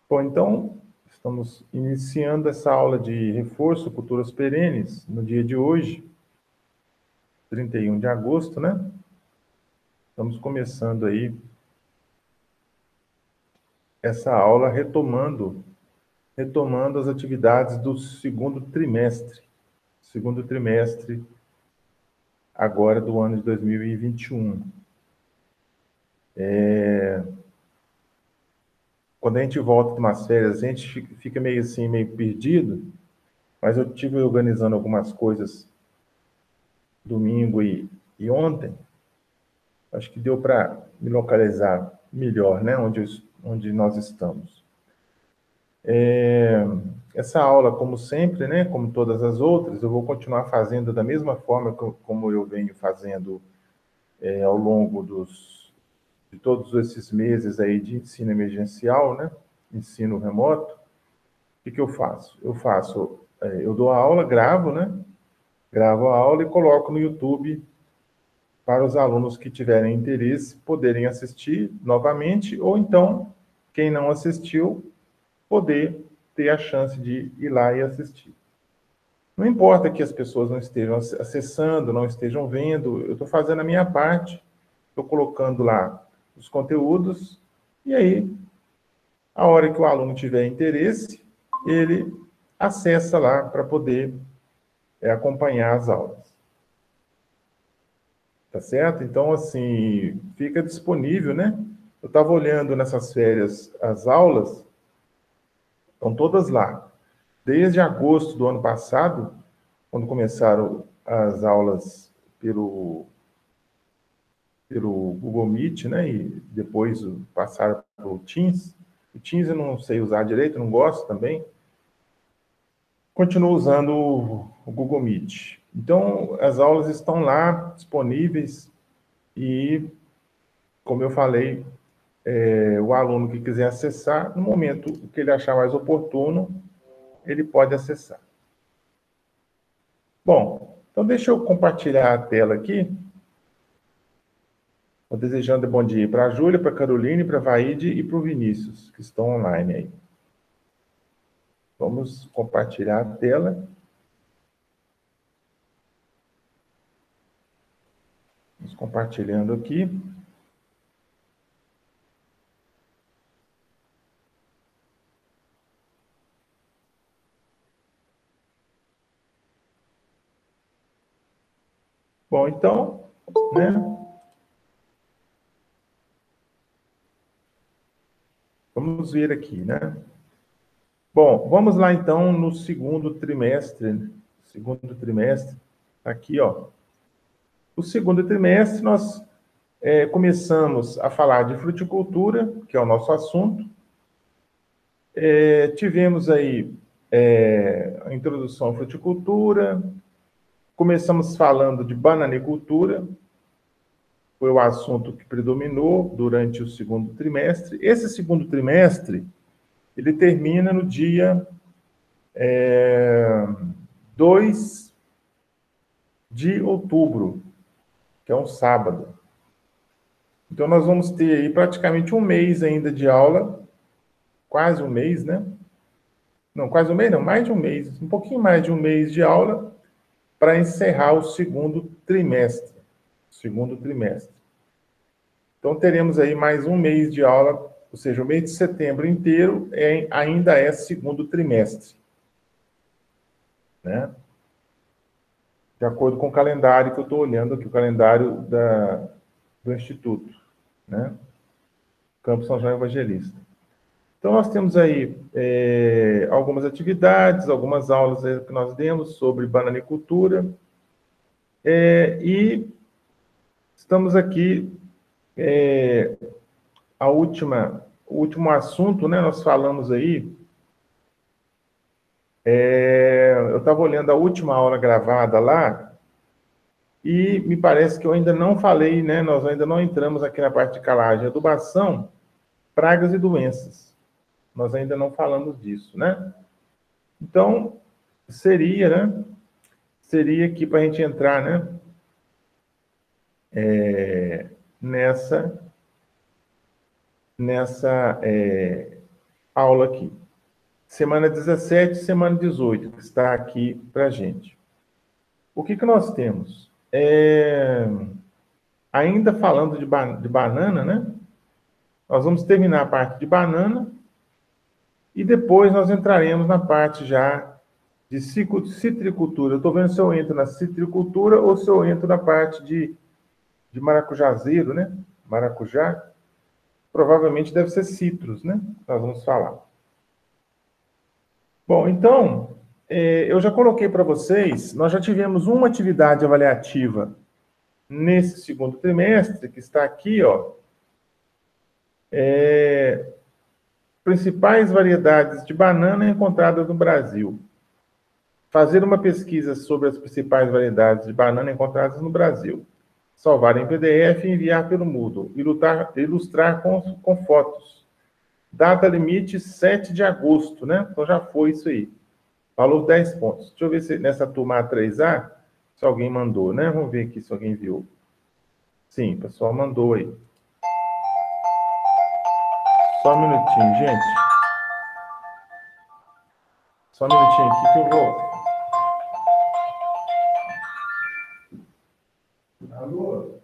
Bom, então, estamos iniciando essa aula de reforço culturas perenes no dia de hoje, 31 de agosto, né? Estamos começando aí essa aula retomando as atividades do segundo trimestre agora do ano de 2021. Quando a gente volta de umas férias, a gente fica meio assim, meio perdido, mas eu estive organizando algumas coisas domingo e ontem. Acho que deu para me localizar melhor, né, onde nós estamos. Essa aula, como sempre, né, como todas as outras, eu vou continuar fazendo da mesma forma como eu venho fazendo ao longo de todos esses meses aí de ensino emergencial, né, ensino remoto. O que eu faço? Eu dou a aula, gravo, né, gravo a aula e coloco no YouTube para os alunos que tiverem interesse poderem assistir novamente, ou então, quem não assistiu, poder ter a chance de ir lá e assistir. Não importa que as pessoas não estejam acessando, não estejam vendo, eu estou fazendo a minha parte, estou colocando lá os conteúdos, e aí, a hora que o aluno tiver interesse, ele acessa lá para poder acompanhar as aulas. Tá certo? Então, assim, fica disponível, né? Eu estava olhando nessas férias as aulas, estão todas lá. Desde agosto do ano passado, quando começaram as aulas pelo Google Meet, né? E depois passaram para o Teams. O Teams eu não sei usar direito, não gosto também. Continuo usando o Google Meet. Então, as aulas estão lá, disponíveis, e, como eu falei, o aluno que quiser acessar, no momento que ele achar mais oportuno, ele pode acessar. Bom, então deixa eu compartilhar a tela aqui. Estou desejando bom dia para a Júlia, para a Caroline, para a Vaide e para o Vinícius, que estão online aí. Vamos compartilhar a tela. Vamos compartilhando aqui. Bom, então, né? Vamos ver aqui, né? Bom, vamos lá então no segundo trimestre. Segundo trimestre, aqui, ó. O segundo trimestre, nós começamos a falar de fruticultura, que é o nosso assunto. Tivemos aí a introdução à fruticultura, começamos falando de bananicultura, foi o assunto que predominou durante o segundo trimestre. Esse segundo trimestre, ele termina no dia 2 de outubro, que é um sábado. Então, nós vamos ter aí praticamente um mês ainda de aula, quase um mês, né? Não, quase um mês não, mais de um mês, um pouquinho mais de um mês de aula para encerrar o segundo trimestre. Então, teremos aí mais um mês de aula, ou seja, o mês de setembro inteiro ainda é segundo trimestre, né? De acordo com o calendário que eu estou olhando aqui, o calendário do Instituto, né? Campo São João Evangelista. Então, nós temos aí algumas atividades, algumas aulas que nós demos sobre bananicultura, e estamos aqui, o último assunto, né, nós falamos aí, eu estava olhando a última aula gravada lá, e me parece que eu ainda não falei, né, nós ainda não entramos aqui na parte de calagem, adubação, pragas e doenças. Nós ainda não falamos disso, né? Então, seria aqui para a gente entrar, né, nessa aula aqui. Semana 17, semana 18, que está aqui para a gente. O que nós temos? Ainda falando de banana, né? Nós vamos terminar a parte de banana e depois nós entraremos na parte já de citricultura. Eu estou vendo se eu entro na citricultura ou se eu entro na parte de maracujazeiro, né? Maracujá. Provavelmente deve ser citros, né? Nós vamos falar. Bom, então, eu já coloquei para vocês, nós já tivemos uma atividade avaliativa nesse segundo trimestre, que está aqui, ó. Principais variedades de banana encontradas no Brasil. Fazer uma pesquisa sobre as principais variedades de banana encontradas no Brasil. Salvar em PDF e enviar pelo Moodle. Ilustrar com fotos. Data limite 7 de agosto, né? Então já foi isso aí. Valor 10 pontos. Deixa eu ver se nessa turma A3A, se alguém mandou, né? Vamos ver aqui se alguém viu. Sim, o pessoal mandou aí. Só um minutinho, gente. Só um minutinho aqui que eu vou... Alô?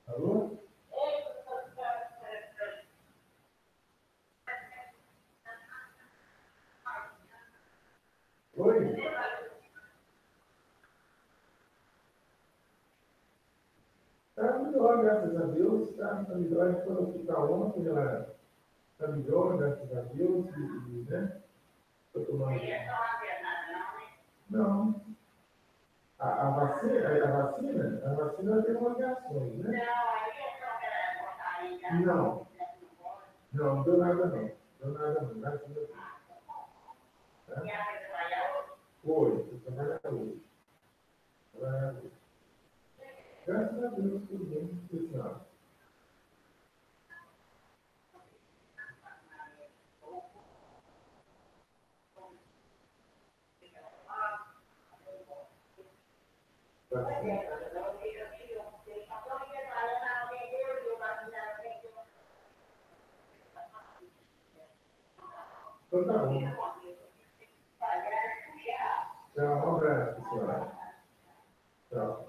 Alô? Oi? Tá melhor, graças a Deus. Tá melhor. A gente falou que tá ontem, ela tá melhor, graças a Deus. Né? Tô tomando... Não. A vacina tem umas reações, né? Não. Não deu nada, não. Deu nada, não. Graças a Deus. Tá? Foi. Fui trabalhar hoje. Graças a Deus, tudo bem. Pessoal. Então tá bom. Tchau, um abraço, pessoal. Tchau.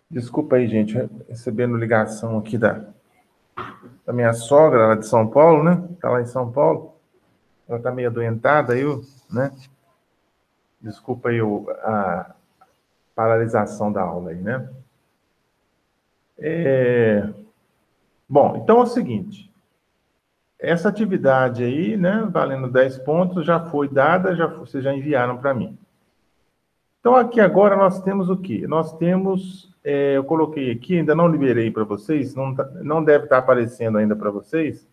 Desculpa aí, gente, recebendo ligação aqui da minha sogra, ela é de São Paulo, né? Tá lá em São Paulo. Ela tá meio adoentada aí, né? Desculpa aí a paralisação da aula aí, né? Bom, então é o seguinte. Essa atividade aí, né, valendo 10 pontos, já foi dada, vocês já enviaram para mim. Então, aqui agora nós temos o quê? Nós temos, eu coloquei aqui, ainda não liberei para vocês, não deve estar aparecendo ainda para vocês,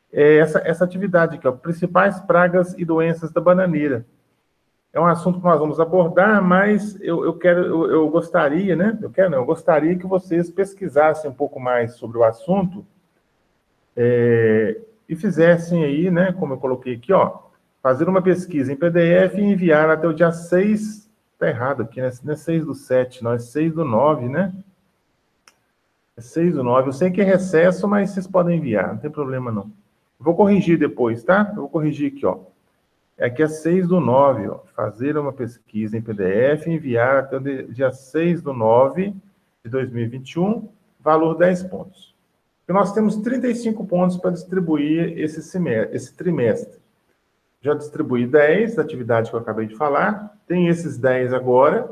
essa atividade aqui, ó, principais pragas e doenças da bananeira. É um assunto que nós vamos abordar, mas eu gostaria, né? Eu gostaria que vocês pesquisassem um pouco mais sobre o assunto e fizessem aí, né? Como eu coloquei aqui, ó, fazer uma pesquisa em PDF e enviar até o dia 6. Tá errado aqui, né? Não é 6/7, não, é 6/9, né? É 6/9. Eu sei que é recesso, mas vocês podem enviar, não tem problema não. Eu vou corrigir depois, tá? Eu vou corrigir aqui, ó. Aqui é 6/9, ó. Fazer uma pesquisa em PDF e enviar até o dia 6/9 de 2021, valor 10 pontos. E nós temos 35 pontos para distribuir esse trimestre. Já distribuí 10 da atividade que eu acabei de falar, tem esses 10 agora,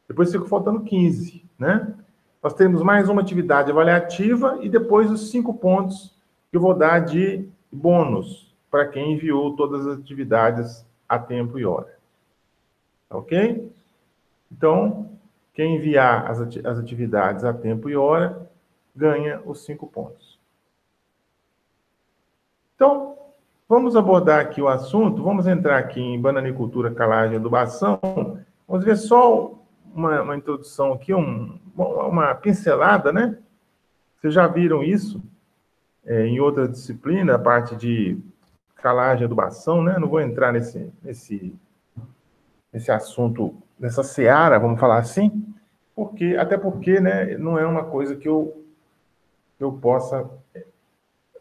depois fica faltando 15, né? Nós temos mais uma atividade avaliativa e depois os 5 pontos que eu vou dar de bônus para quem enviou todas as atividades a tempo e hora. Ok? Então, quem enviar as atividades a tempo e hora ganha os 5 pontos. Então, Vamos abordar aqui o assunto, vamos entrar aqui em bananicultura, calagem e adubação. Vamos ver só uma introdução aqui, uma pincelada, né? Vocês já viram isso em outra disciplina, a parte de calagem e adubação, né? Não vou entrar nesse assunto, nessa seara, vamos falar assim, até porque, né, não é uma coisa que eu possa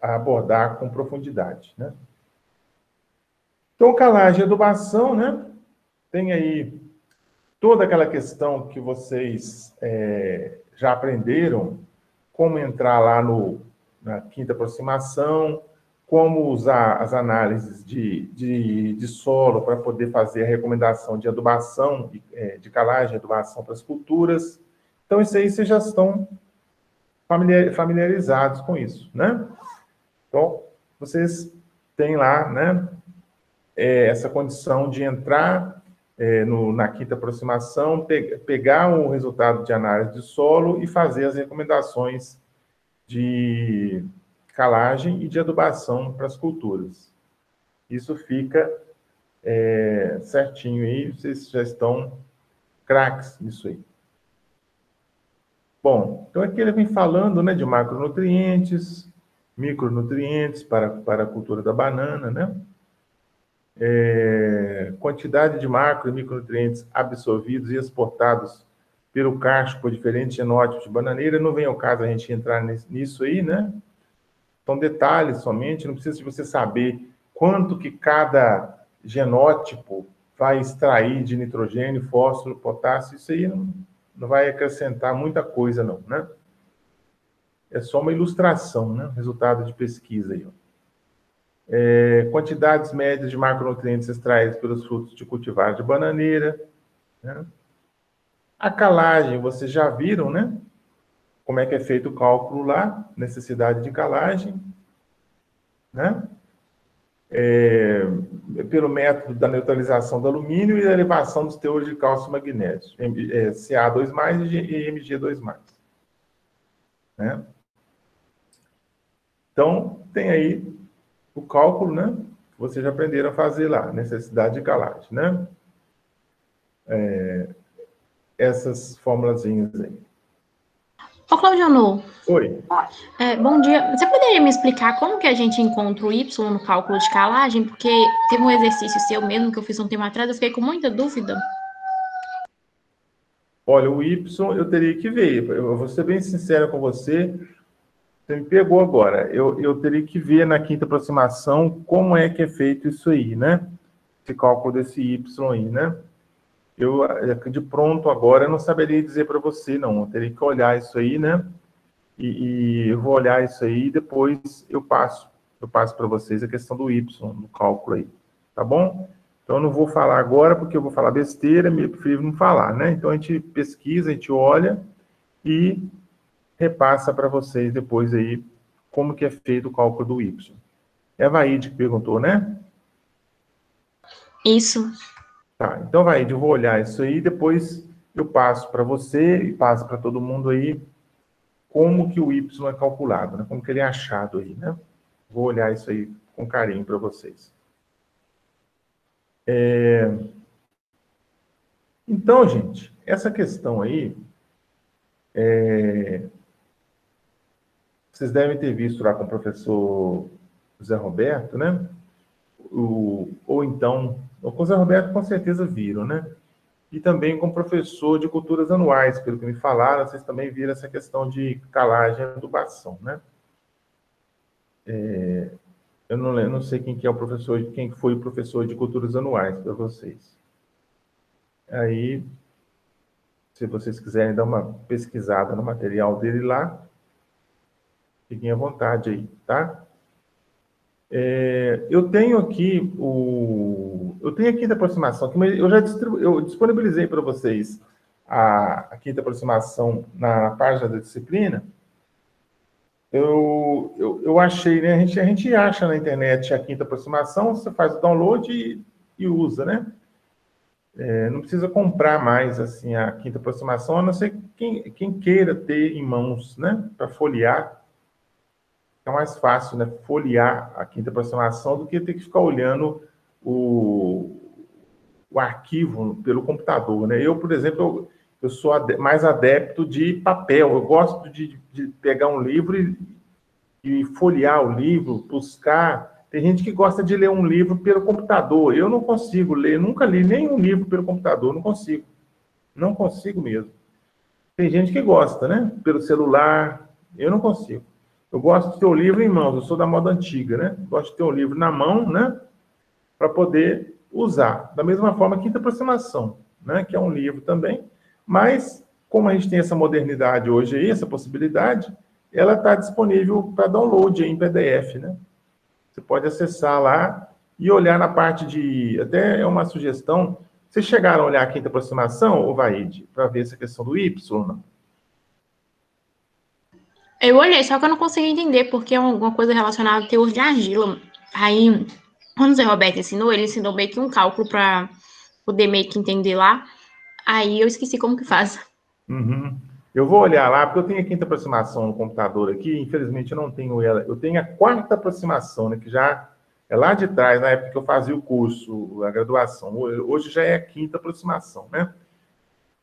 abordar com profundidade, né? Então, calagem e adubação, né? Tem aí toda aquela questão que vocês já aprenderam, como entrar lá na quinta aproximação, como usar as análises de solo para poder fazer a recomendação de adubação, de calagem e adubação para as culturas. Então, isso aí vocês já estão familiarizados com isso, né? Então, vocês têm lá, né, essa condição de entrar na quinta aproximação, pegar o resultado de análise de solo e fazer as recomendações de calagem e de adubação para as culturas. Isso fica certinho aí, vocês já estão craques nisso aí. Bom, então aqui ele vem falando, né, de macronutrientes, micronutrientes para a cultura da banana, né? Quantidade de macro e micronutrientes absorvidos e exportados pelo cacho por diferentes genótipos de bananeira. Não vem ao caso a gente entrar nisso aí, né? São detalhes somente, não precisa de você saber quanto que cada genótipo vai extrair de nitrogênio, fósforo, potássio, isso aí não vai acrescentar muita coisa, não, né? É só uma ilustração, né? Resultado de pesquisa aí, ó. Quantidades médias de macronutrientes extraídos pelos frutos de cultivar de bananeira, né? A calagem, vocês já viram, né? Como é que é feito o cálculo lá, necessidade de calagem, né? Pelo método da neutralização do alumínio e da elevação dos teores de cálcio e magnésio, Ca2+, e Mg2+. Né? Então, tem aí o cálculo, né? Que vocês já aprenderam a fazer lá, necessidade de calagem, né? Essas formulazinhas aí. Ô, Claudiano. Oi. Bom dia. Você poderia me explicar como que a gente encontra o Y no cálculo de calagem? Porque teve um exercício seu mesmo que eu fiz um tempo atrás, eu fiquei com muita dúvida. Olha, o Y eu teria que ver. Eu vou ser bem sincero com você. Você me pegou agora. Eu teria que ver na quinta aproximação como é que é feito isso aí, né? Esse cálculo desse Y aí, né? Eu, de pronto agora, eu não saberia dizer para você, não. Eu teria que olhar isso aí, né? E eu vou olhar isso aí e depois eu passo para vocês a questão do Y, no cálculo aí. Tá bom? Então, eu não vou falar agora, porque eu vou falar besteira, me prefiro não falar, né? Então, a gente pesquisa, a gente olha e repassa para vocês depois aí como que é feito o cálculo do Y. É a Vaide que perguntou, né? Isso. Tá, então, Vaide, eu vou olhar isso aí, depois eu passo para você e passo para todo mundo aí como que o Y é calculado, né? Como que ele é achado aí, né? Vou olhar isso aí com carinho para vocês. Então, gente, essa questão aí, vocês devem ter visto lá com o professor José Roberto, né? Ou então, com o José Roberto com certeza viram, né? E também com o professor de culturas anuais, pelo que me falaram, vocês também viram essa questão de calagem e adubação, né? Eu não sei quem que é o professor, quem foi o professor de culturas anuais para vocês. Aí, se vocês quiserem dar uma pesquisada no material dele lá, fiquem à vontade aí, tá? Eu tenho aqui a quinta aproximação, mas eu disponibilizei para vocês a quinta aproximação na página da disciplina. Eu achei, né? A gente acha na internet a quinta aproximação, você faz o download e usa, né? Não precisa comprar mais assim a quinta aproximação, a não ser quem queira ter em mãos, né? Para folhear. é mais fácil, né, folhear a quinta aproximação do que ter que ficar olhando o arquivo pelo computador, né? Eu, por exemplo, eu sou mais adepto de papel. Eu gosto de pegar um livro e folhear o livro, buscar. Tem gente que gosta de ler um livro pelo computador. Eu não consigo ler, nunca li nenhum livro pelo computador, não consigo. Não consigo mesmo. Tem gente que gosta, né? Pelo celular. Eu não consigo. Eu gosto de ter o livro em mãos, eu sou da moda antiga, né? Gosto de ter o livro na mão, né? Para poder usar. Da mesma forma, Quinta Aproximação, né? Que é um livro também. Mas, como a gente tem essa modernidade hoje aí, essa possibilidade, ela está disponível para download em PDF, né? Você pode acessar lá e olhar na parte de... Até é uma sugestão. Vocês chegaram a olhar a Quinta Aproximação, Ovaide, para ver essa questão do Y? Não? Eu olhei, só que eu não consegui entender, porque é alguma coisa relacionada ao teor de argila. Aí, quando o Zé Roberto ensinou, ele ensinou meio que um cálculo para poder meio que entender lá. Aí eu esqueci como que faz. Uhum. Eu vou olhar lá, porque eu tenho a quinta aproximação no computador aqui, infelizmente eu não tenho ela. Eu tenho a quarta aproximação, né, que já é lá de trás, na época que eu fazia o curso, a graduação. Hoje já é a quinta aproximação, né?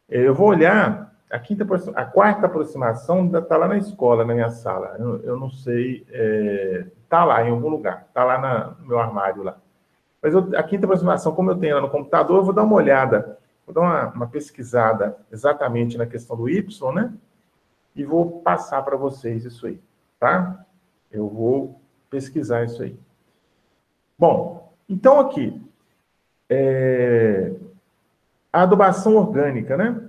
Eu vou olhar, a quarta aproximação está lá na escola, na minha sala. Eu não sei, está lá em algum lugar, está lá no meu armário lá. Mas a quinta aproximação, como eu tenho ela no computador, eu vou dar uma olhada, vou dar uma pesquisada exatamente na questão do Y, né? E vou passar para vocês isso aí, tá? Eu vou pesquisar isso aí. Bom, então aqui, a adubação orgânica, né?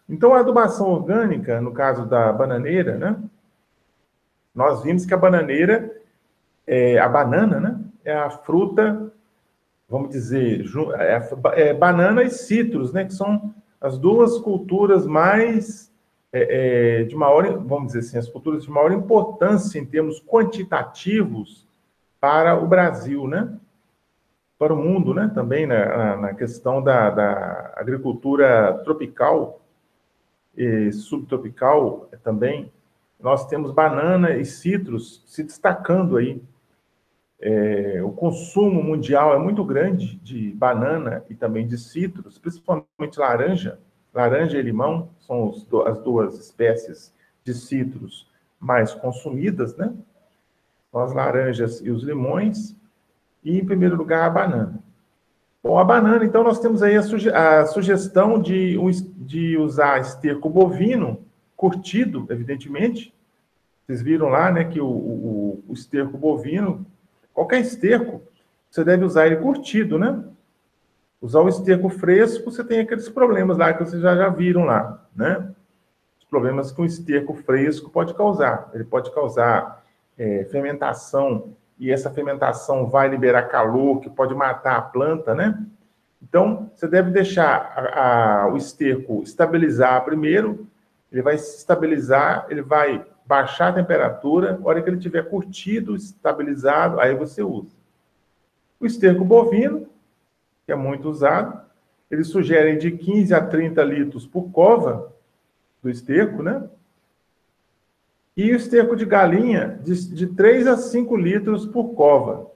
Então, a adubação orgânica, no caso da bananeira, né? Nós vimos que a bananeira, a banana, né? É a fruta, vamos dizer, banana e citros, né? Que são as duas culturas mais de maior, vamos dizer assim, as culturas de maior importância em termos quantitativos para o Brasil, né? Para o mundo, né? Também na questão da agricultura tropical e subtropical também, nós temos banana e citros se destacando aí. O consumo mundial é muito grande de banana e também de citros, principalmente laranja. Laranja e limão são as duas espécies de citros mais consumidas, né? São as laranjas e os limões. E, em primeiro lugar, a banana. Bom, a banana, então, nós temos aí a sugestão de usar esterco bovino, curtido, evidentemente. Vocês viram lá, né, que o esterco bovino, qualquer esterco, você deve usar ele curtido, né? Usar o esterco fresco, você tem aqueles problemas lá que vocês já viram lá, né? Os problemas que o esterco fresco pode causar. Ele pode causar fermentação, e essa fermentação vai liberar calor, que pode matar a planta, né? Então, você deve deixar o esterco estabilizar primeiro, ele vai se estabilizar, ele vai baixar a temperatura, a hora que ele estiver curtido, estabilizado, aí você usa. O esterco bovino, que é muito usado, eles sugerem de 15 a 30 litros por cova do esterco, né? E o esterco de galinha, de 3 a 5 litros por cova.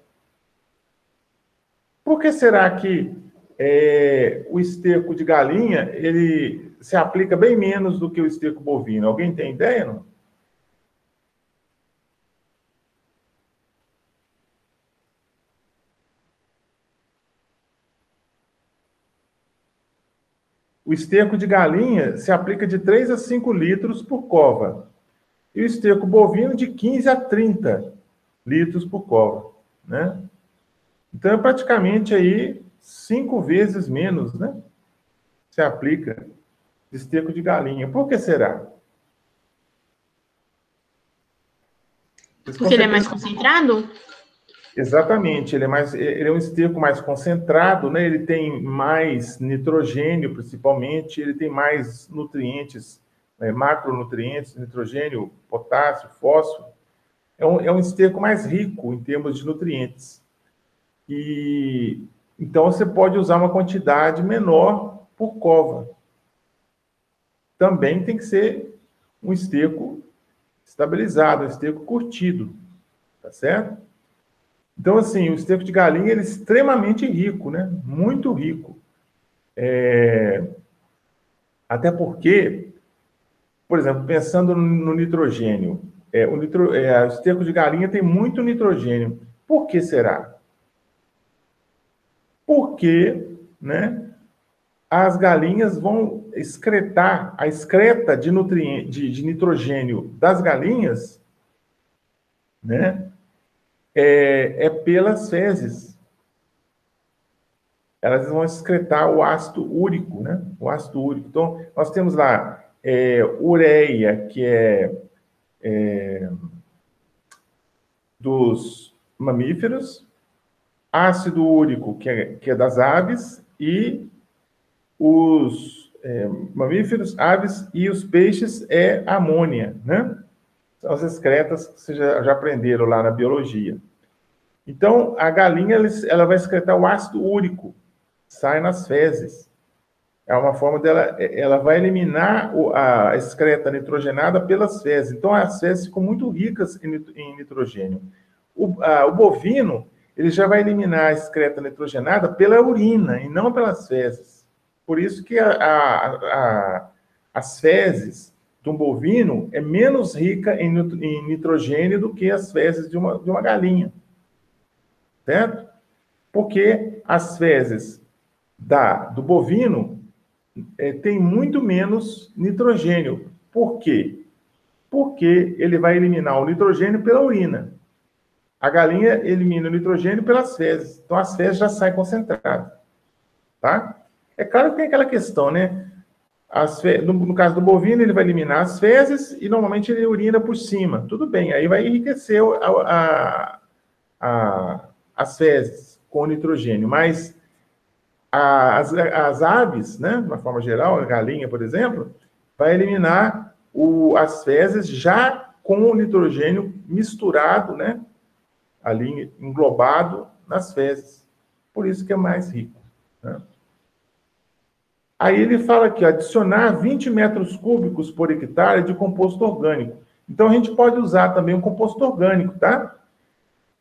Por que será que o esterco de galinha, ele se aplica bem menos do que o esterco bovino? Alguém tem ideia, não? O esterco de galinha se aplica de 3 a 5 litros por cova. E o esterco bovino de 15 a 30 litros por cova, né? Então, é praticamente aí 5 vezes menos, né? Se aplica esterco de galinha. Por que será? Porque ele é mais concentrado? Exatamente, ele é um esterco mais concentrado, né? Ele tem mais nitrogênio, principalmente, ele tem mais nutrientes, macronutrientes, nitrogênio, potássio, fósforo. É um esterco mais rico em termos de nutrientes. E então você pode usar uma quantidade menor por cova. Também tem que ser um esterco estabilizado, um esterco curtido. tá certo? Então, assim, o esterco de galinha ele é extremamente rico, né? Muito rico. Até porque, por exemplo, pensando no nitrogênio, o esterco de galinha tem muito nitrogênio. Por que será? Porque, né, as galinhas vão excretar, a excreta de de nitrogênio das galinhas, né, é pelas fezes. Elas vão excretar o ácido úrico, né? O ácido úrico. Então, nós temos lá ureia, que é dos mamíferos, ácido úrico, que é das aves, e os mamíferos, aves e os peixes é amônia, né? São as excretas que vocês já aprenderam lá na biologia. Então, a galinha ela vai excretar o ácido úrico, sai nas fezes. É uma forma dela, ela vai eliminar a excreta nitrogenada pelas fezes. Então, as fezes ficam muito ricas em nitrogênio. O bovino, ele já vai eliminar a excreta nitrogenada pela urina e não pelas fezes. Por isso que as fezes de um bovino é menos rica em nitrogênio do que as fezes de uma galinha. Certo? Porque as fezes do bovino tem muito menos nitrogênio. Por quê? Porque ele vai eliminar o nitrogênio pela urina. A galinha elimina o nitrogênio pelas fezes. Então, as fezes já saem concentradas. Tá? É claro que tem aquela questão, né? No caso do bovino, ele vai eliminar as fezes e, normalmente, ele urina por cima. Tudo bem, aí vai enriquecer as fezes com nitrogênio. Mas as aves, né, de uma forma geral, a galinha, por exemplo, vai eliminar as fezes já com o nitrogênio misturado, né, ali englobado nas fezes. Por isso que é mais rico. Né? Aí ele fala aqui, adicionar 20 metros cúbicos por hectare de composto orgânico. Então, a gente pode usar também um composto orgânico, tá?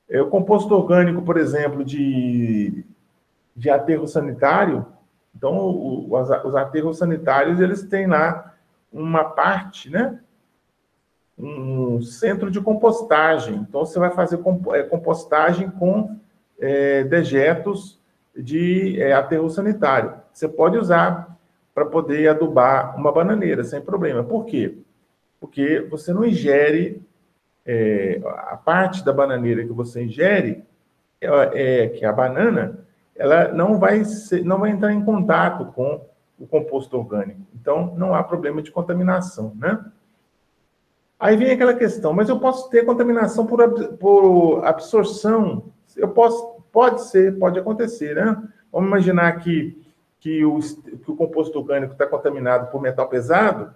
O composto orgânico, por exemplo, de aterro sanitário. Então, os aterros sanitários, eles têm lá uma parte, né? Um centro de compostagem. Então, você vai fazer compostagem com dejetos de aterro sanitário. Você pode usar para poder adubar uma bananeira, sem problema. Por quê? Porque você não ingere a parte da bananeira que você ingere, que é a banana, ela não vai entrar em contato com o composto orgânico. Então, não há problema de contaminação, né? Aí vem aquela questão, mas eu posso ter contaminação por absorção? Pode acontecer, né? Vamos imaginar que o composto orgânico está contaminado por metal pesado.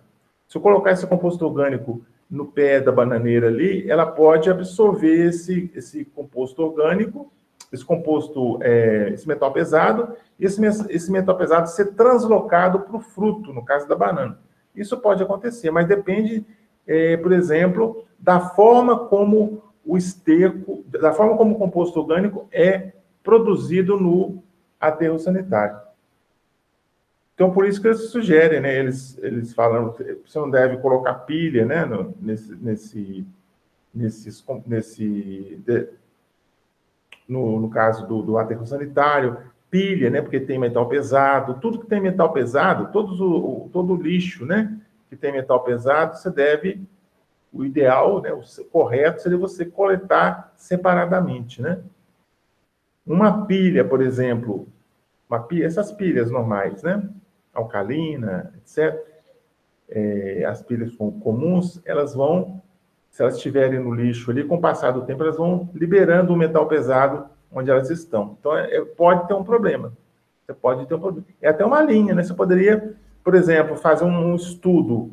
Se eu colocar esse composto orgânico no pé da bananeira ali, ela pode absorver esse composto orgânico, esse metal pesado, e esse metal pesado ser translocado para o fruto, no caso da banana. Isso pode acontecer, mas depende, por exemplo, da forma como da forma como o composto orgânico é produzido no aterro sanitário. Então, por isso que eles sugerem, né? Eles falam que você não deve colocar pilha, né? No caso do aterro sanitário, pilha, né? Porque tem metal pesado. Tudo que tem metal pesado, todo o lixo, né? Que tem metal pesado, o ideal, né? O correto seria você coletar separadamente, né? Uma pilha, por exemplo, essas pilhas normais, né? Alcalina, etc. As pilhas comuns, se elas estiverem no lixo ali, com o passar do tempo, elas vão liberando o metal pesado onde elas estão. Então, pode ter um problema. Você pode ter um problema. É até uma linha, né? Você poderia, por exemplo, fazer um estudo.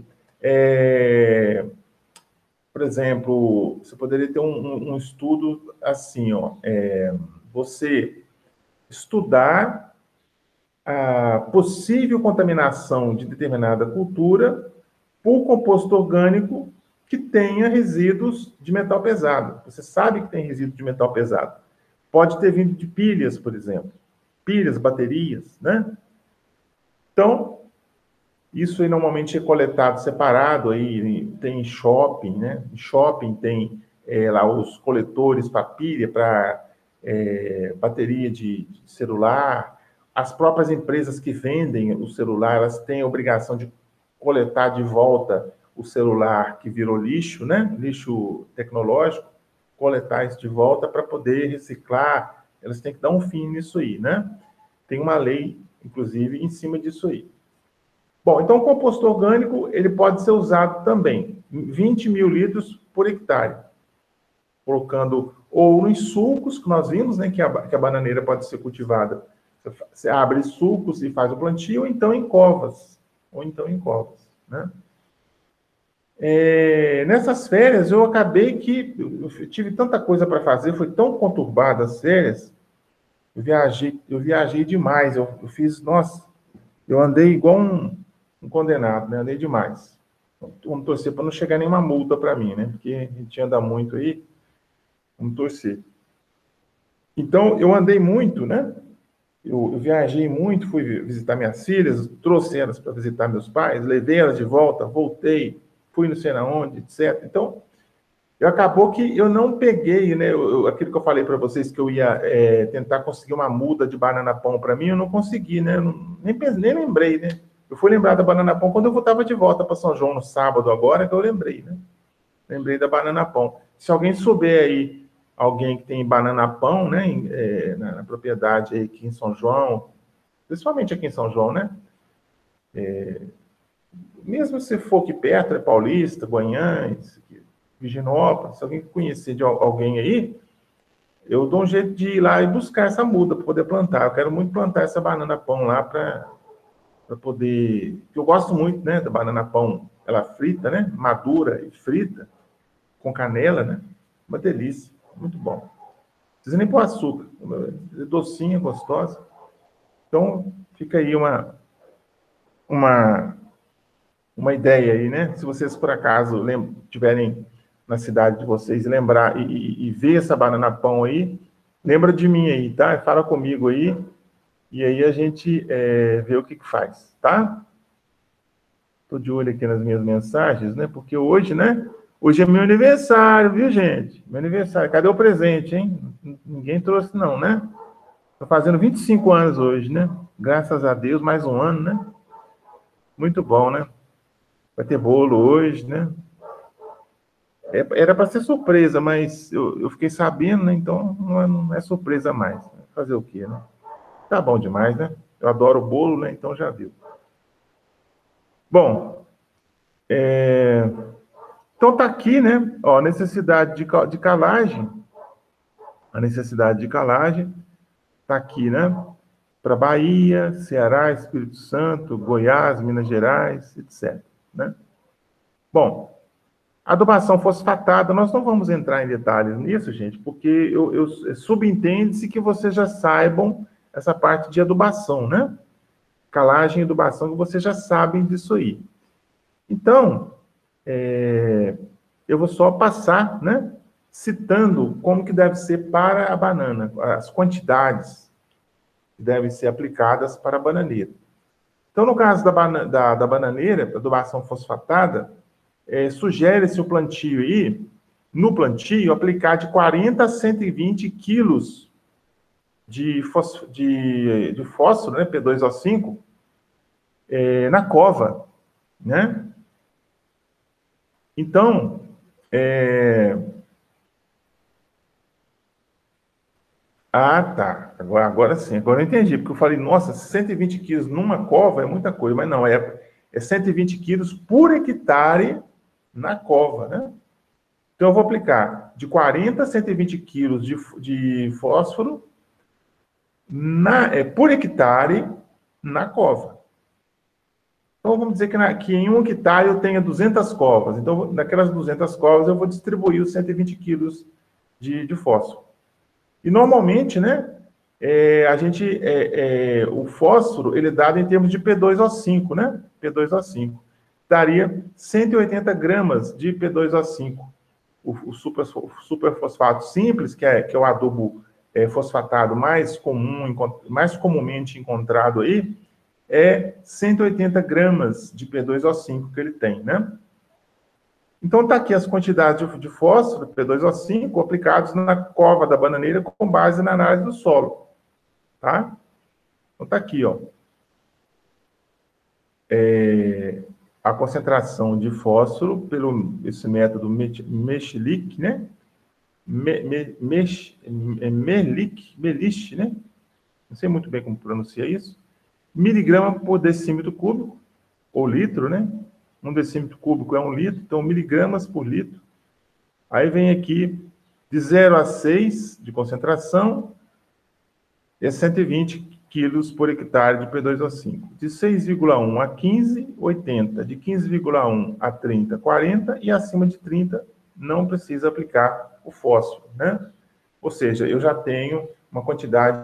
Por exemplo, você poderia ter um estudo assim, ó. Você estudar a possível contaminação de determinada cultura por composto orgânico que tenha resíduos de metal pesado. Você sabe que tem resíduo de metal pesado. Pode ter vindo de pilhas, por exemplo. Pilhas, baterias, né? Então, isso aí normalmente é coletado separado, aí tem shopping, né? Em shopping tem lá os coletores para pilha, para bateria de celular. As próprias empresas que vendem o celular, elas têm a obrigação de coletar de volta o celular que virou lixo, né? Lixo tecnológico, coletar isso de volta para poder reciclar. Elas têm que dar um fim nisso aí, né? Tem uma lei, inclusive, em cima disso aí. Bom, então o composto orgânico ele pode ser usado também, 20 mil litros por hectare, colocando ou nos sulcos, que nós vimos, né, que a bananeira pode ser cultivada. Você abre sulcos e faz o plantio, ou então em covas, né? Nessas férias, eu acabei que eu tive tanta coisa para fazer, foi tão conturbada as férias, eu viajei demais, eu fiz, nossa, eu andei igual um condenado, né? Andei demais. Vamos torcer para não chegar nenhuma multa para mim, né? Porque a gente anda muito aí, vamos torcer. Então, eu andei muito, né? Eu viajei muito, fui visitar minhas filhas, trouxe elas para visitar meus pais, levei elas de volta, voltei, fui não sei na onde, etc. Então, acabou que eu não peguei, né? Aquilo que eu falei para vocês que eu ia tentar conseguir uma muda de banana pão para mim, eu não consegui, né? Nem lembrei, né? Eu fui lembrar da banana pão quando eu voltava de volta para São João no sábado agora, que eu lembrei, né? Lembrei da banana pão. Se alguém souber aí, alguém que tem banana pão, né? Na propriedade aí aqui em São João, principalmente aqui em São João, né? Mesmo se for aqui perto, Paulista, Guanhães, Virginópolis, se alguém conhecer de alguém aí, eu dou um jeito de ir lá e buscar essa muda para poder plantar. Eu quero muito plantar essa banana pão lá para poder... Eu gosto muito, né, da banana pão, ela frita, né, madura e frita, com canela, né, uma delícia, muito bom. Não precisa nem pôr açúcar, é docinha, gostosa. Então, fica aí uma ideia aí, né? Se vocês, por acaso, tiverem na cidade de vocês, lembrar e ver essa banana pão aí, lembra de mim aí, tá? Fala comigo aí, e aí a gente vê o que faz, tá? Tô de olho aqui nas minhas mensagens, né? Porque hoje, né? Hoje é meu aniversário, viu, gente? Meu aniversário. Cadê o presente, hein? Ninguém trouxe, não, né? Tô fazendo 25 anos hoje, né? Graças a Deus, mais um ano, né? Muito bom, né? Vai ter bolo hoje, né? Era para ser surpresa, mas eu fiquei sabendo, né? Então não é surpresa mais. Fazer o quê, né? Tá bom demais, né? Eu adoro bolo, né? Então já viu. Bom, então tá aqui, né? Ó, necessidade de calagem. A necessidade de calagem tá aqui, né? Para Bahia, Ceará, Espírito Santo, Goiás, Minas Gerais, etc. Né? Bom, adubação fosfatada, nós não vamos entrar em detalhes nisso, gente, porque subentende-se que vocês já saibam essa parte de adubação, né? Calagem e adubação, que vocês já sabem disso aí. Então, eu vou só passar, né? Citando como que deve ser para a banana, as quantidades que devem ser aplicadas para a bananeira. Então, no caso da bananeira, adubação fosfatada, sugere-se o plantio aí, no plantio, aplicar de 40 a 120 quilos de fósforo, né, P2O5, na cova, né? Então, tá. Agora sim, agora eu entendi, porque eu falei, nossa, 120 quilos numa cova é muita coisa, mas não, é 120 quilos por hectare na cova, né? Então, eu vou aplicar de 40 a 120 quilos de fósforo por hectare na cova. Então, vamos dizer que em 1 hectare eu tenha 200 covas. Então, naquelas 200 covas, eu vou distribuir os 120 quilos de fósforo. E, normalmente, né, o fósforo, ele é dado em termos de P2O5, né? P2O5. daria 180 gramas de P2O5. O superfosfato simples, que é o adubo fosfatado mais comum, mais comumente encontrado aí, é 180 gramas de P2O5 que ele tem, né? Então, está aqui as quantidades de fósforo, P2O5, aplicados na cova da bananeira com base na análise do solo, tá? Então, está aqui, ó. A concentração de fósforo pelo esse método Mechelic, né? Melich, né? Não sei muito bem como pronuncia isso. Miligrama por decímetro cúbico, ou litro, né? 1 decímetro cúbico é 1 litro, então miligramas por litro. Aí vem aqui de 0 a 6 de concentração, é 120 quilos por hectare de P2O5. De 6,1 a 15, 80. De 15,1 a 30, 40. E acima de 30, não precisa aplicar o fósforo, né? Ou seja, eu já tenho uma quantidade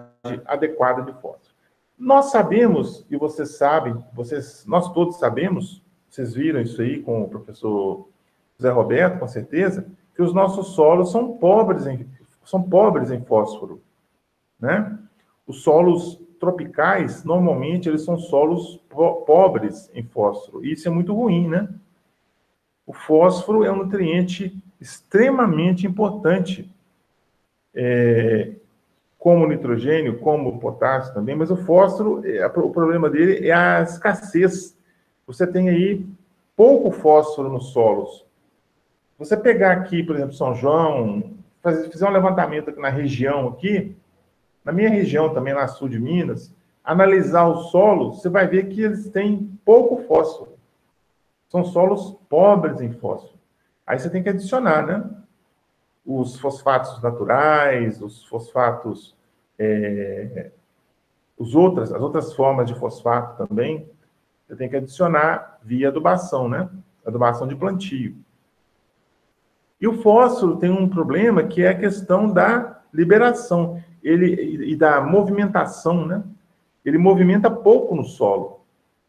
adequada de fósforo. Nós sabemos, e vocês sabem, nós todos sabemos, vocês viram isso aí com o professor José Roberto, com certeza, que os nossos solos são pobres em fósforo, né? Os solos tropicais, normalmente, eles são solos pobres em fósforo. E isso é muito ruim, né? O fósforo é um nutriente extremamente importante, como o nitrogênio, como o potássio também, mas o fósforo, o problema dele é a escassez. Você tem aí pouco fósforo nos solos. Você pegar aqui, por exemplo, São João, fizer um levantamento aqui na região, aqui, na minha região também, lá sul de Minas, analisar os solos, você vai ver que eles têm pouco fósforo. São solos pobres em fósforo. Aí você tem que adicionar, né? Os fosfatos naturais, os fosfatos, as outras formas de fosfato também, você tem que adicionar via adubação, né? Adubação de plantio. E o fósforo tem um problema que é a questão da liberação e da movimentação, né? Ele movimenta pouco no solo.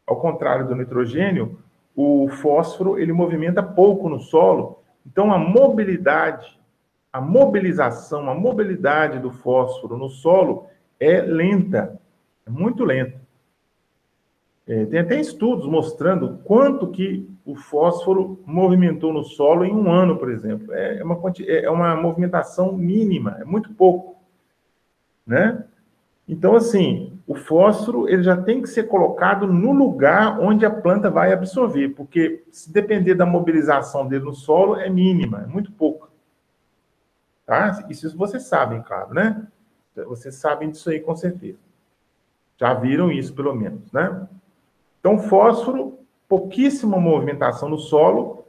Ao contrário do nitrogênio, o fósforo, ele movimenta pouco no solo. Então, a mobilidade do fósforo no solo é lenta, é muito lenta. Tem até estudos mostrando quanto que o fósforo movimentou no solo em um ano, por exemplo. É uma movimentação mínima, é muito pouco, né? Então, assim, o fósforo ele já tem que ser colocado no lugar onde a planta vai absorver, porque se depender da mobilização dele no solo, é mínima, é muito pouco. Tá? Isso vocês sabem, claro, né? Vocês sabem disso aí, com certeza. Já viram isso, pelo menos, né? Então, fósforo, pouquíssima movimentação no solo,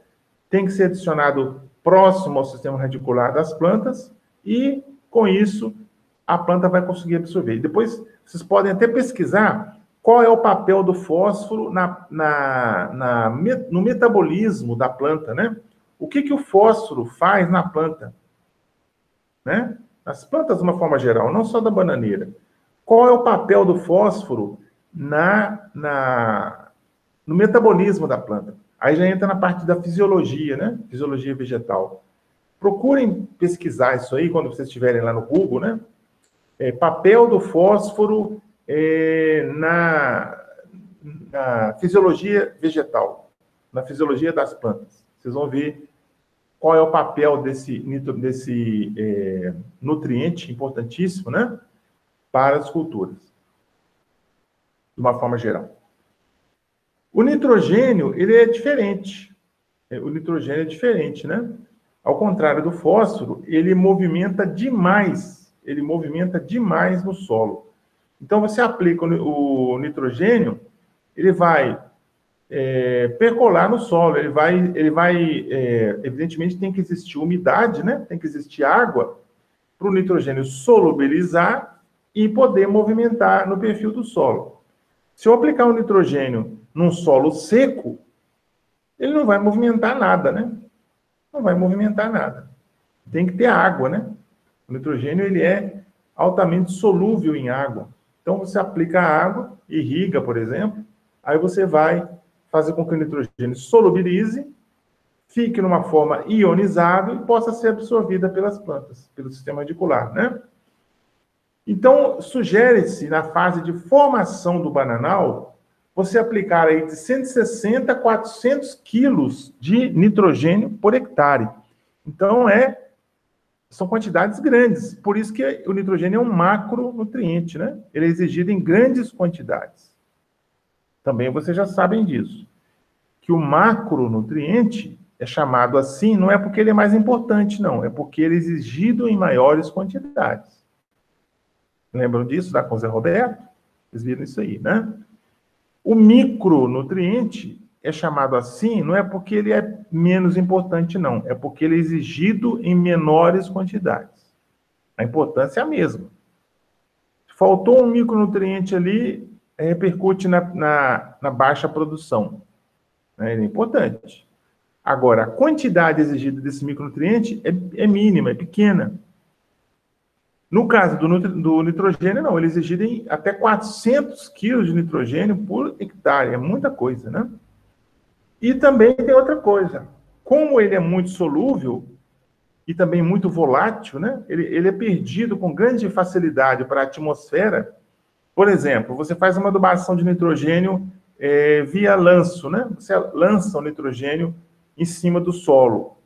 tem que ser adicionado próximo ao sistema radicular das plantas e, com isso, a planta vai conseguir absorver. Depois, vocês podem até pesquisar qual é o papel do fósforo no metabolismo da planta, né? O que o fósforo faz na planta, né? As plantas, de uma forma geral, não só da bananeira. Qual é o papel do fósforo no metabolismo da planta? Aí já entra na parte da fisiologia, né? Fisiologia vegetal. Procurem pesquisar isso aí quando vocês estiverem lá no Google, né? Papel do fósforo na fisiologia vegetal, na fisiologia das plantas. Vocês vão ver qual é o papel desse nutriente importantíssimo, né? Para as culturas, de uma forma geral. O nitrogênio, ele é diferente. O nitrogênio é diferente, né? Ao contrário do fósforo, ele movimenta demais no solo. Então, você aplica o nitrogênio, ele vai percolar no solo, evidentemente tem que existir umidade, né? Tem que existir água para o nitrogênio solubilizar e poder movimentar no perfil do solo. Se eu aplicar o nitrogênio num solo seco, ele não vai movimentar nada, né? Não vai movimentar nada. Tem que ter água, né? O nitrogênio, ele é altamente solúvel em água. Então, você aplica a água, irriga, por exemplo, aí você vai fazer com que o nitrogênio solubilize, fique numa forma ionizada e possa ser absorvida pelas plantas, pelo sistema radicular, né? Então, sugere-se, na fase de formação do bananal, você aplicar aí de 160 a 400 quilos de nitrogênio por hectare. Então, são quantidades grandes. Por isso que o nitrogênio é um macronutriente, né? Ele é exigido em grandes quantidades. Também vocês já sabem disso. Que o macronutriente é chamado assim, não é porque ele é mais importante, não. É porque ele é exigido em maiores quantidades. Lembram disso, lá com o Zé Roberto? Vocês viram isso aí, né? O micronutriente é chamado assim, não é porque ele é menos importante, não. É porque ele é exigido em menores quantidades. A importância é a mesma. Faltou um micronutriente ali, repercute na baixa produção. Né? Ele é importante. Agora, a quantidade exigida desse micronutriente é mínima, é pequena. No caso do nitrogênio, não. Ele é exigido em até 400 quilos de nitrogênio por hectare. É muita coisa, né? E também tem outra coisa. Como ele é muito solúvel e também muito volátil, né? Ele é perdido com grande facilidade para a atmosfera. Por exemplo, você faz uma adubação de nitrogênio via lanço, né? Você lança o nitrogênio em cima do solo.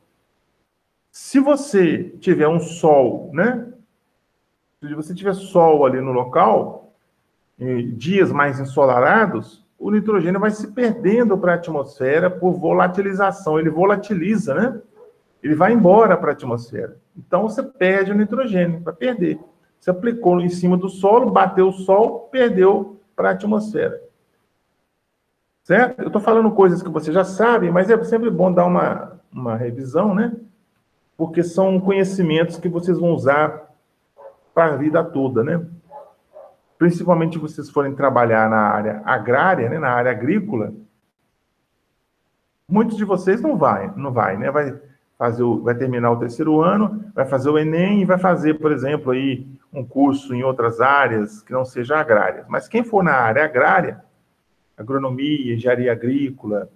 Se você tiver um sol, né? Se você tiver sol ali no local, dias mais ensolarados, o nitrogênio vai se perdendo para a atmosfera por volatilização. Ele volatiliza, né? Ele vai embora para a atmosfera. Então, você perde o nitrogênio, vai perder. Você aplicou em cima do solo, bateu o sol, perdeu para a atmosfera. Certo? Eu estou falando coisas que você já sabe, mas é sempre bom dar uma revisão, né? Porque são conhecimentos que vocês vão usar para a vida toda, né? Principalmente se vocês forem trabalhar na área agrária, né? Na área agrícola, muitos de vocês não vai, né? Vai terminar o terceiro ano, vai fazer o Enem e vai fazer, por exemplo, aí um curso em outras áreas que não seja agrária. Mas quem for na área agrária, agronomia, engenharia agrícola,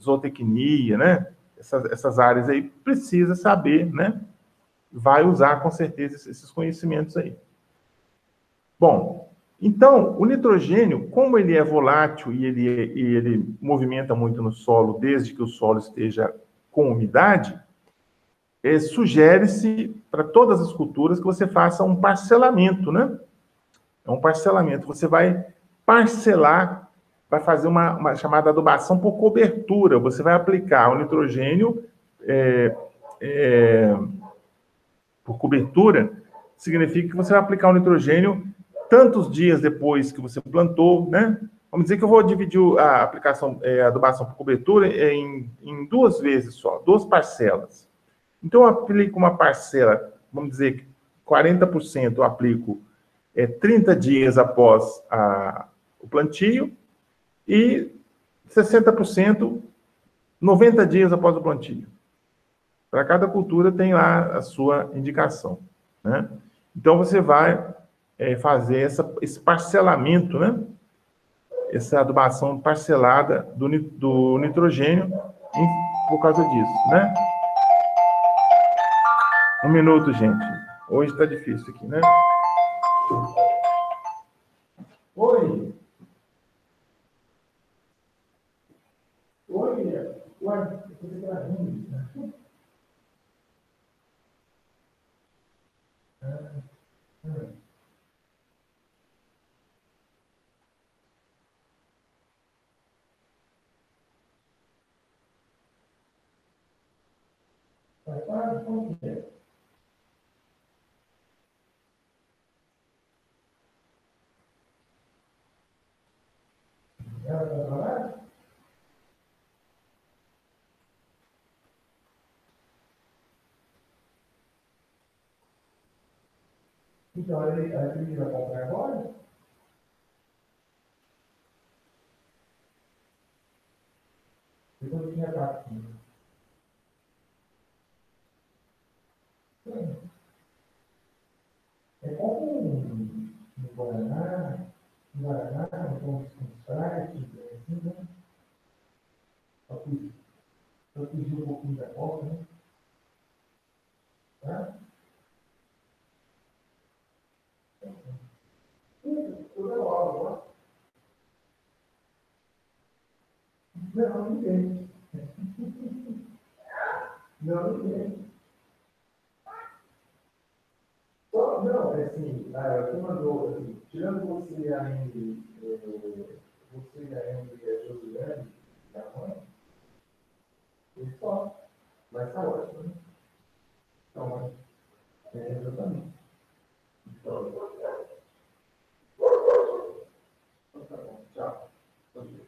zootecnia, né? Essas áreas aí precisa saber, né? Vai usar com certeza esses conhecimentos aí. Bom, então, o nitrogênio, como ele é volátil e ele movimenta muito no solo, desde que o solo esteja com umidade, sugere-se para todas as culturas que você faça um parcelamento, né? É um parcelamento. Você vai parcelar, vai fazer uma chamada adubação por cobertura. Você vai aplicar o nitrogênio por cobertura, significa que você vai aplicar o nitrogênio tantos dias depois que você plantou, né? Vamos dizer que eu vou dividir a aplicação, a adubação por cobertura em duas vezes só, duas parcelas. Então, eu aplico uma parcela, vamos dizer que 40% eu aplico 30 dias após o plantio e 60% 90 dias após o plantio. Para cada cultura tem lá a sua indicação, né? Então, você vai fazer esse parcelamento, né? Essa adubação parcelada do nitrogênio por causa disso, né? Um minuto, gente. Hoje está difícil aqui, né? Oi. Oi. Uai, você está rindo, né? Vai para como que é? Ela está trabalhando? Então, ele vai comprar agora? Depois eu tinha aqui. É como no Guaraná, com Sprite, assim, né? Não, ninguém. Não, ninguém. Só, não, assim, comandou, assim, tirando você, a Emily, você, a Emily e a Josiane, e a mãe, e só. Mas tá ótimo, né? Então, exatamente. Então, tá bom, tchau. Bom dia.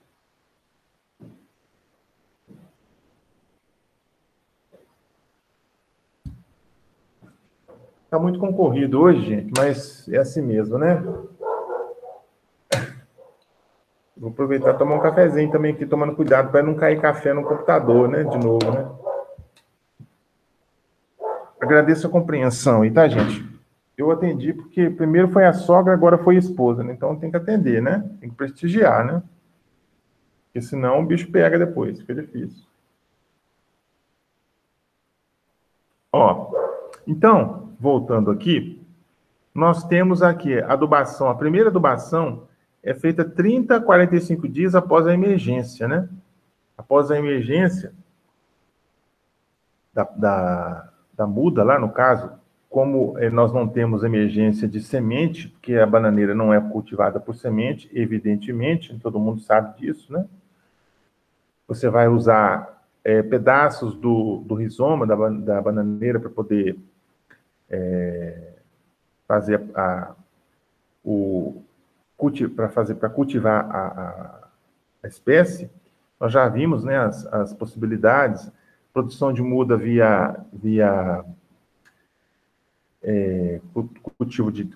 Tá muito concorrido hoje, gente, mas é assim mesmo, né? Vou aproveitar e tomar um cafezinho também aqui, tomando cuidado para não cair café no computador, né? De novo, né? Agradeço a compreensão aí, tá, gente? Eu atendi porque primeiro foi a sogra, agora foi a esposa, né? Então tem que atender, né? Tem que prestigiar, né? Porque senão o bicho pega depois, fica difícil. Ó, então, voltando aqui, nós temos aqui a adubação. A primeira adubação é feita 30 a 45 dias após a emergência, né? Após a emergência da muda, lá no caso, como nós não temos emergência de semente, porque a bananeira não é cultivada por semente, evidentemente, todo mundo sabe disso, né? Você vai usar pedaços do rizoma da bananeira para poder fazer para cultivar a espécie. Nós já vimos, né, as possibilidades, produção de muda via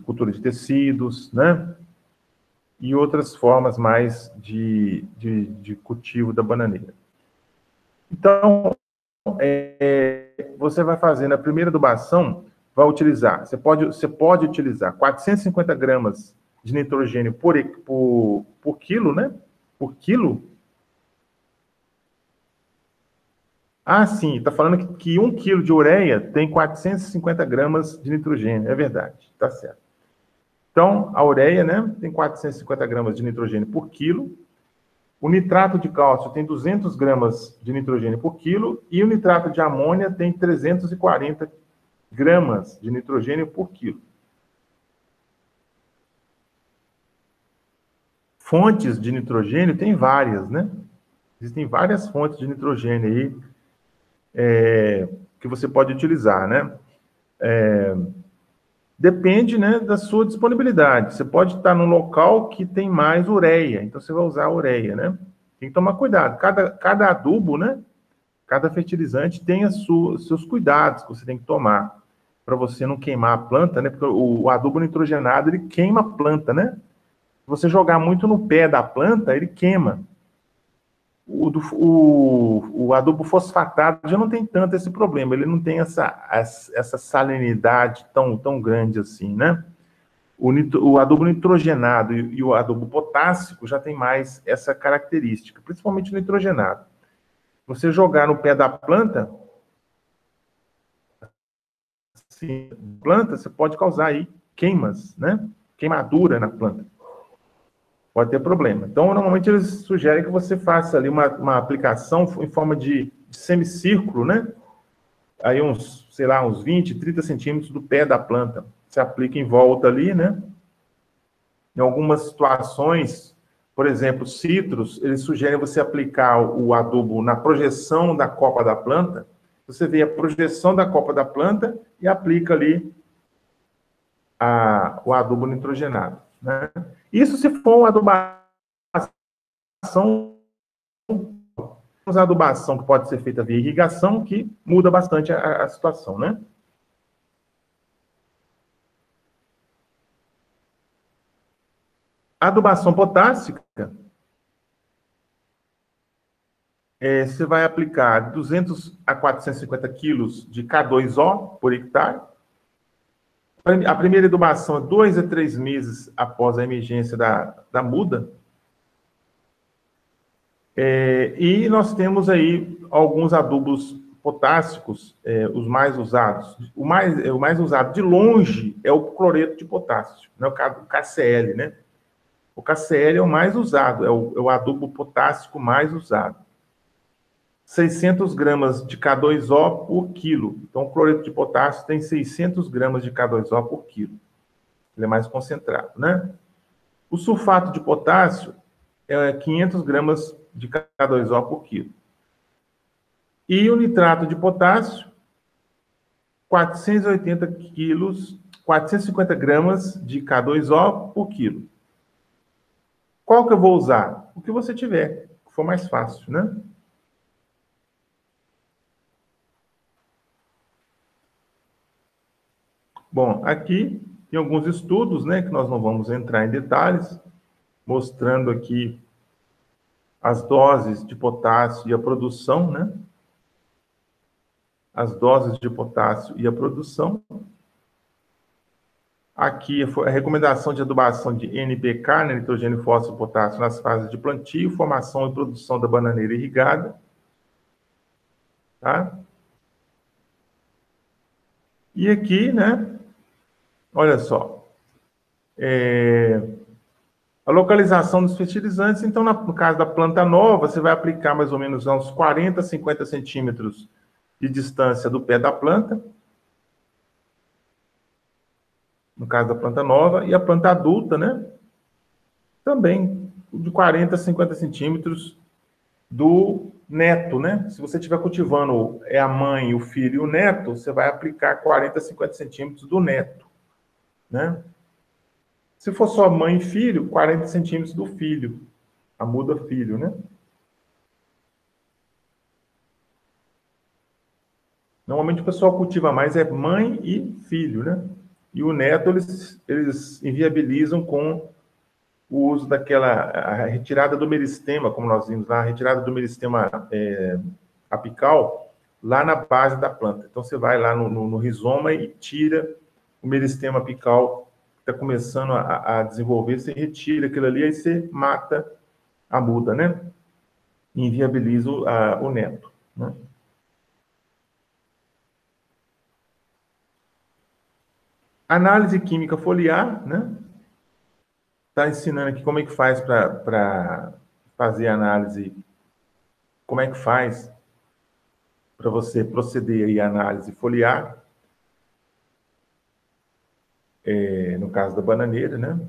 cultura de tecidos, né? E outras formas mais de cultivo da bananeira. Então, você vai fazer na primeira adubação, vai utilizar, você pode utilizar 450 gramas de nitrogênio por quilo, né? Por quilo. Ah, sim, está falando que 1 quilo de ureia tem 450 gramas de nitrogênio, é verdade, tá certo. Então, a ureia, né, tem 450 gramas de nitrogênio por quilo. O nitrato de cálcio tem 200 gramas de nitrogênio por quilo. E o nitrato de amônia tem 340 gramas de nitrogênio por quilo. Fontes de nitrogênio tem várias, né? Existem várias fontes de nitrogênio aí que você pode utilizar, né? Depende, né, da sua disponibilidade. Você pode estar num local que tem mais ureia, então você vai usar a ureia, né? Tem que tomar cuidado. Cada adubo, né? Cada fertilizante tem seus cuidados que você tem que tomar para você não queimar a planta, né? Porque o adubo nitrogenado, ele queima a planta, né? Se você jogar muito no pé da planta, ele queima. O adubo fosfatado já não tem tanto esse problema, ele não tem essa salinidade tão grande assim, né? O adubo nitrogenado e o adubo potássico já tem mais essa característica, principalmente o nitrogenado. Você jogar no pé da planta, assim, você pode causar aí queimas, né? Queimadura na planta. Pode ter problema. Então, normalmente, eles sugerem que você faça ali uma aplicação em forma de semicírculo, né? Aí sei lá, uns 20, 30 centímetros do pé da planta. Você aplica em volta ali, né? Em algumas situações, por exemplo, citros, eles sugerem você aplicar o adubo na projeção da copa da planta. Você vê a projeção da copa da planta e aplica ali o adubo nitrogenado, né? Isso se for uma adubação, uma adubação que pode ser feita via irrigação, que muda bastante a situação, né? A adubação potássica, você vai aplicar 200 a 450 quilos de K2O por hectare. A primeira adubação é 2 a 3 meses após a emergência da muda. E nós temos aí alguns adubos potássicos, os mais usados, o mais usado de longe é o cloreto de potássio, né? O KCl, né? O KCl é o mais usado, é o adubo potássico mais usado. 600 gramas de K2O por quilo. Então, o cloreto de potássio tem 600 gramas de K2O por quilo. Ele é mais concentrado, né? O sulfato de potássio é 500 gramas de K2O por quilo. E o nitrato de potássio, 480 quilos, 450 gramas de K2O por quilo. Qual que eu vou usar? O que você tiver, que for mais fácil, né? Bom, aqui tem alguns estudos, né, que nós não vamos entrar em detalhes, mostrando aqui as doses de potássio e a produção, né? As doses de potássio e a produção. Aqui a recomendação de adubação de NPK, né, nitrogênio, fósforo e potássio, nas fases de plantio, formação e produção da bananeira irrigada. Tá? E aqui, né, olha só, a localização dos fertilizantes. Então, no caso da planta nova, você vai aplicar mais ou menos a uns 40, 50 centímetros de distância do pé da planta, no caso da planta nova, e a planta adulta, né, também de 40 a 50 centímetros do neto, né? Se você estiver cultivando a mãe, o filho e o neto, você vai aplicar 40 a 50 centímetros do neto, né? Se for só mãe e filho, 40 centímetros do filho, a muda filho, né? Normalmente o pessoal cultiva mais é mãe e filho, né? E o neto eles inviabilizam com o uso a retirada do meristema, como nós vimos lá, a retirada do meristema apical, lá na base da planta. Então, você vai lá no rizoma e tira o meristema apical que está começando a desenvolver, você retira aquilo ali, aí você mata a muda, né? E inviabiliza o neto, né? Análise química foliar, né? Está ensinando aqui como é que faz para fazer análise, como é que faz para você proceder aí à análise foliar, no caso da bananeira, né?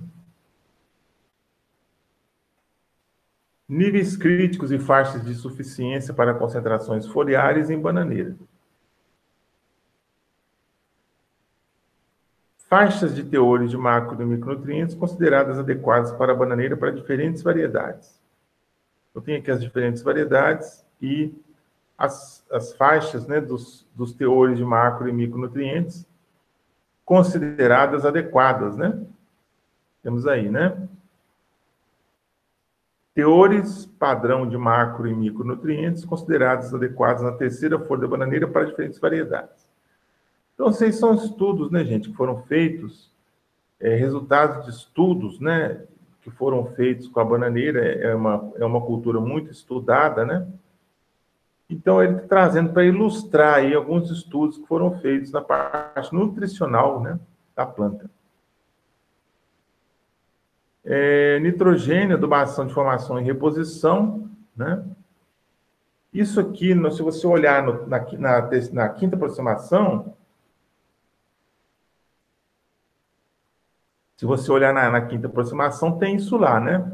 Níveis críticos e faixas de suficiência para concentrações foliares em bananeira. Faixas de teores de macro e micronutrientes consideradas adequadas para a bananeira para diferentes variedades. Eu tenho aqui as diferentes variedades e as faixas, né, dos teores de macro e micronutrientes consideradas adequadas, né? Temos aí, né? Teores padrão de macro e micronutrientes considerados adequados na terceira folha da bananeira para diferentes variedades. Então, esses são estudos, né, gente, que foram feitos, resultados de estudos, né, que foram feitos com a bananeira, é uma cultura muito estudada, né? Então, ele está trazendo para ilustrar aí alguns estudos que foram feitos na parte nutricional, né, da planta. Nitrogênio, adubação de formação e reposição, né? Isso aqui, se você olhar na quinta aproximação, se você olhar na quinta aproximação, tem isso lá, né?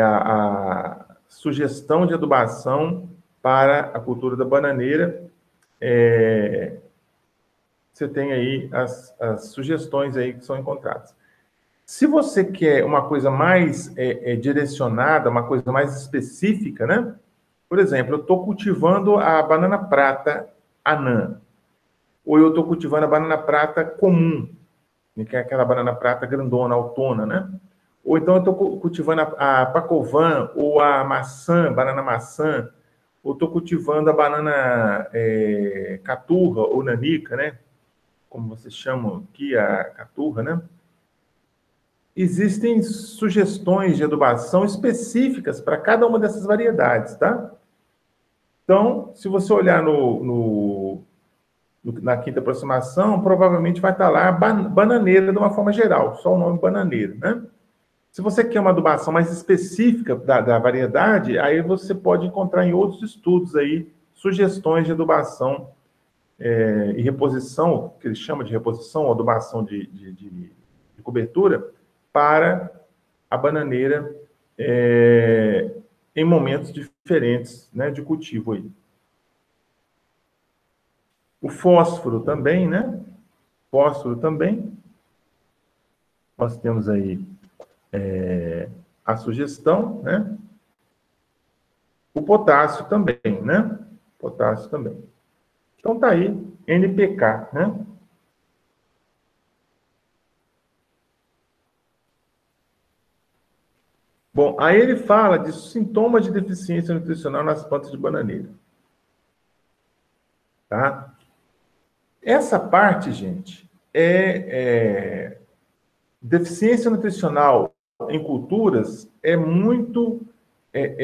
A sugestão de adubação para a cultura da bananeira. Você tem aí as sugestões aí que são encontradas. Se você quer uma coisa mais direcionada, uma coisa mais específica, né? Por exemplo, eu estou cultivando a banana prata anã, ou eu estou cultivando a banana prata comum, que é aquela banana prata grandona, autona, né? Ou então eu estou cultivando a pacovan, ou a maçã, banana maçã, ou estou cultivando a banana caturra, ou nanica, né? Como vocês chamam aqui, a caturra, né? Existem sugestões de adubação específicas para cada uma dessas variedades, tá? Então, se você olhar na quinta aproximação, provavelmente vai estar lá bananeira de uma forma geral, só o nome bananeira, né? Se você quer uma adubação mais específica da variedade, aí você pode encontrar em outros estudos aí sugestões de adubação e reposição, que eles chamam de reposição, ou adubação de cobertura, para a bananeira em momentos diferentes, né, de cultivo aí. O fósforo também, né? Fósforo também. Nós temos aí a sugestão, né? O potássio também, né? Potássio também. Então tá aí, NPK, né? Bom, aí ele fala de sintomas de deficiência nutricional nas plantas de bananeira. Tá? Essa parte, gente, deficiência nutricional em culturas é muito,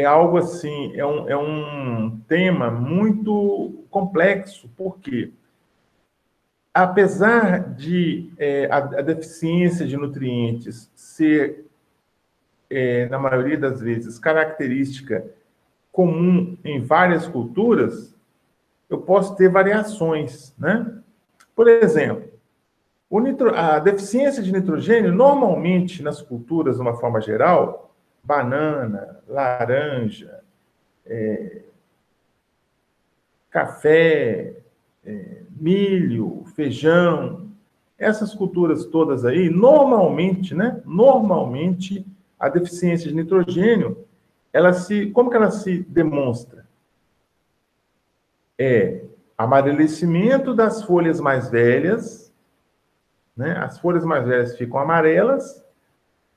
algo assim, é um tema muito complexo, porque apesar de a deficiência de nutrientes ser, na maioria das vezes, característica comum em várias culturas, eu posso ter variações, né? Por exemplo, a deficiência de nitrogênio, normalmente, nas culturas, de uma forma geral, banana, laranja, café, milho, feijão, essas culturas todas aí, normalmente, né? Normalmente, a deficiência de nitrogênio, como que ela se demonstra? Amarelecimento das folhas mais velhas, né? As folhas mais velhas ficam amarelas.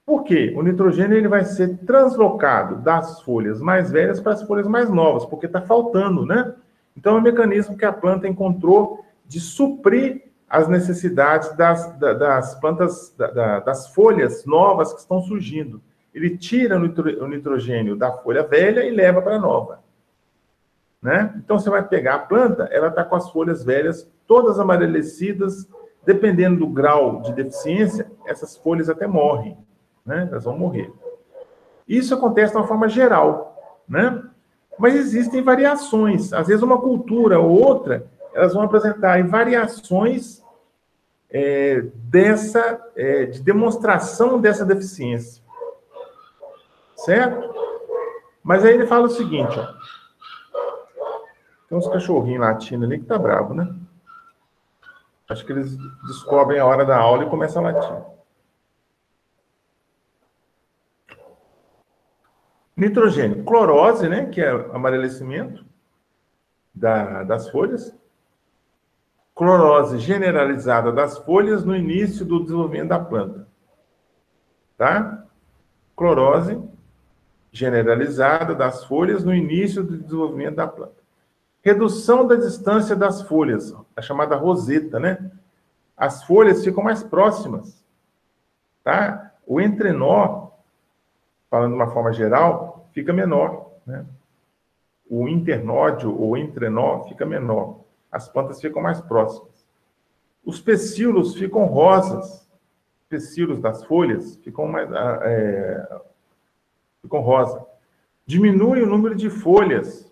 Por quê? O nitrogênio ele vai ser translocado das folhas mais velhas para as folhas mais novas, porque está faltando, né? Então, é um mecanismo que a planta encontrou de suprir as necessidades das plantas, das folhas novas que estão surgindo. Ele tira o nitrogênio da folha velha e leva para a nova. Né? Então, você vai pegar a planta, ela está com as folhas velhas todas amarelecidas, dependendo do grau de deficiência, essas folhas até morrem, né? Elas vão morrer. Isso acontece de uma forma geral, né? Mas existem variações. Às vezes, uma cultura ou outra, elas vão apresentar variações de demonstração dessa deficiência. Certo? Mas aí ele fala o seguinte, ó. Tem uns cachorrinhos latindo ali que tá bravo, né? Acho que eles descobrem a hora da aula e começam a latir. Nitrogênio, clorose, né? Que é amarelecimento das folhas. Clorose generalizada das folhas no início do desenvolvimento da planta. Tá? Clorose generalizada das folhas no início do desenvolvimento da planta. Redução da distância das folhas, a chamada roseta, né? As folhas ficam mais próximas, tá? O entrenó, falando de uma forma geral, fica menor, né? O internódio ou entrenó fica menor. As plantas ficam mais próximas. Os pecíolos ficam rosas. Os pecíolos das folhas ficam ficam rosa. Diminui o número de folhas,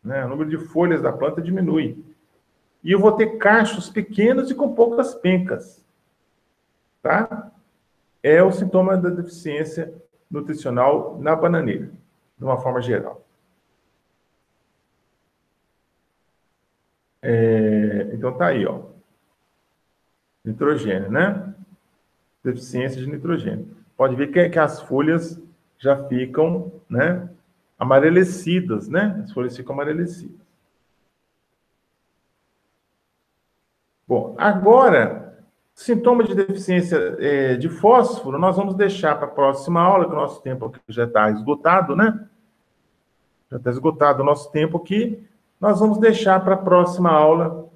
né? O número de folhas da planta diminui. E eu vou ter cachos pequenos e com poucas pencas. Tá? É o sintoma da deficiência nutricional na bananeira, de uma forma geral. Então tá aí, ó. Nitrogênio, né? Deficiência de nitrogênio. Pode ver que as folhas já ficam, né, amarelecidas, né? As folhas ficam amarelecidas. Bom, agora, sintomas de deficiência de fósforo, nós vamos deixar para a próxima aula, que o nosso tempo aqui já está esgotado, né? Já está esgotado o nosso tempo aqui. Nós vamos deixar para a próxima aula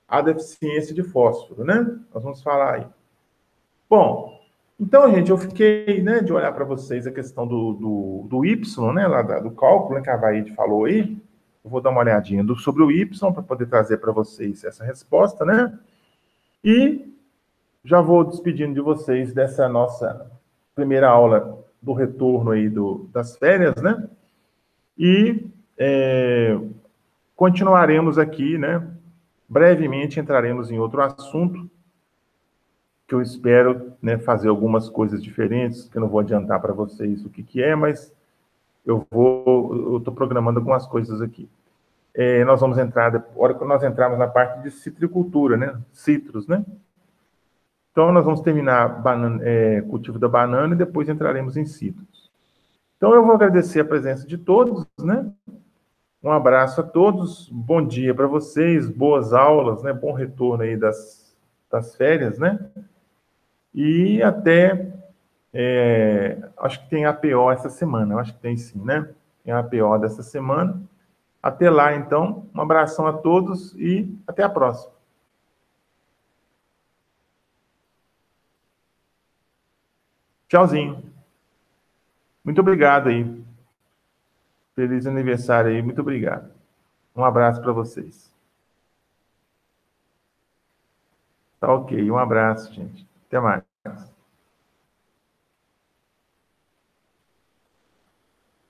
a deficiência de fósforo, né? Nós vamos falar aí. Bom, então, gente, eu fiquei, né, de olhar para vocês a questão do Y, né, lá do cálculo, né, que a Vaide falou aí. Eu vou dar uma olhadinha sobre o Y para poder trazer para vocês essa resposta, né? E já vou despedindo de vocês dessa nossa primeira aula do retorno aí das férias, né? E continuaremos aqui, né? Brevemente entraremos em outro assunto, que eu espero, né, fazer algumas coisas diferentes, que eu não vou adiantar para vocês o que é, mas eu estou programando algumas coisas aqui. Nós vamos entrar, a hora que nós entrarmos na parte de citricultura, né? Citros, né? Então, nós vamos terminar cultivo da banana e depois entraremos em citros. Então, eu vou agradecer a presença de todos, né? Um abraço a todos, bom dia para vocês, boas aulas, né? Bom retorno aí das férias, né? E até, acho que tem APO essa semana, eu acho que tem sim, né? Tem APO dessa semana. Até lá, então, um abração a todos e até a próxima. Tchauzinho. Muito obrigado aí. Feliz aniversário aí, muito obrigado. Um abraço para vocês. Tá ok, um abraço, gente. Até mais. Deixa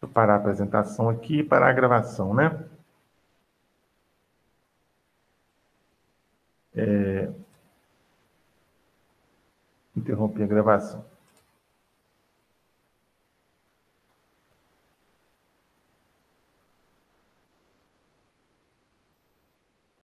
eu parar a apresentação aqui e parar a gravação, né? Interromper a gravação.